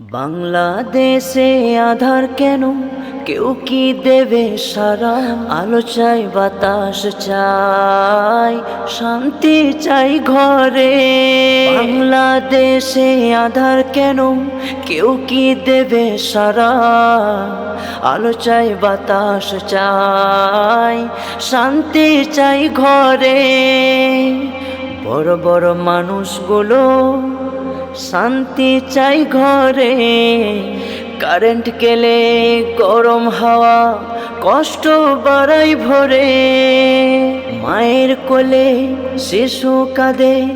বাংলাদেশে আধার কেন? কেউ কি দেবে সারা? আলো চাই, বাতাস চাই, শান্তি চাই ঘরে। বাংলাদেশে আধার কেন? কেউ কি দেবে সারা? আলো চাই, বাতাস চাই, শান্তি চাই ঘরে। বড় বড় মানুষগুলো শান্তি চাই ঘরে। কারেন্ট গেলে গরম হাওয়া কষ্ট বাড়াই ভরে। মায়ের কোলে শিশু কাঁদে,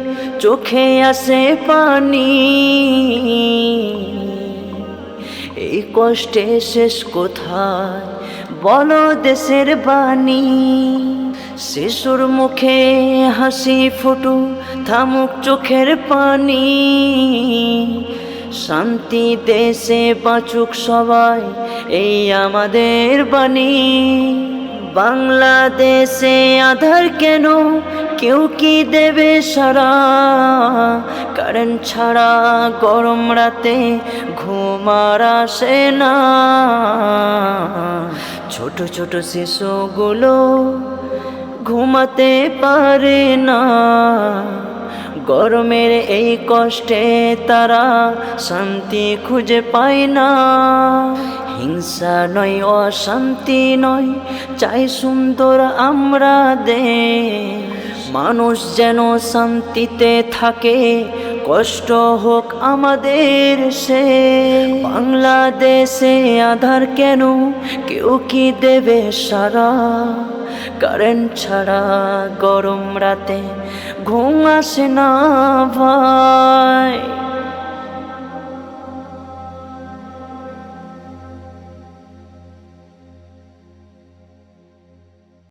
চোখে আসে পানি। এই কষ্টে শেষ কোথায় বলো দেশের বাণী? শিশুর মুখে হাসি ফুটু, থামুক চোখের পানি। শান্তি দেশে বাঁচুক সবাই, এই আমাদের বাণী। বাংলাদেশে আধার কেন? কেউ কি দেবে সারা? কারেন্ট ছাড়া গরম রাতে ঘুম আর আসে না। ছোট ছোট শিশুগুলো ঘুমাতে পারে না। গরমের এই কষ্টে তারা শান্তি খুঁজে পায় না। হিংসা নয়, অশান্তি নয়, চাই সুন্দর আমরা দেশ। মানুষ যেন শান্তিতে থাকে, কষ্ট হোক আমাদের সে। বাংলাদেশে আধার কেন? কেউ কি দেবে সারা? কারেন্ট ছাড়া গরম রাতে ঘুম আসে না ভাই।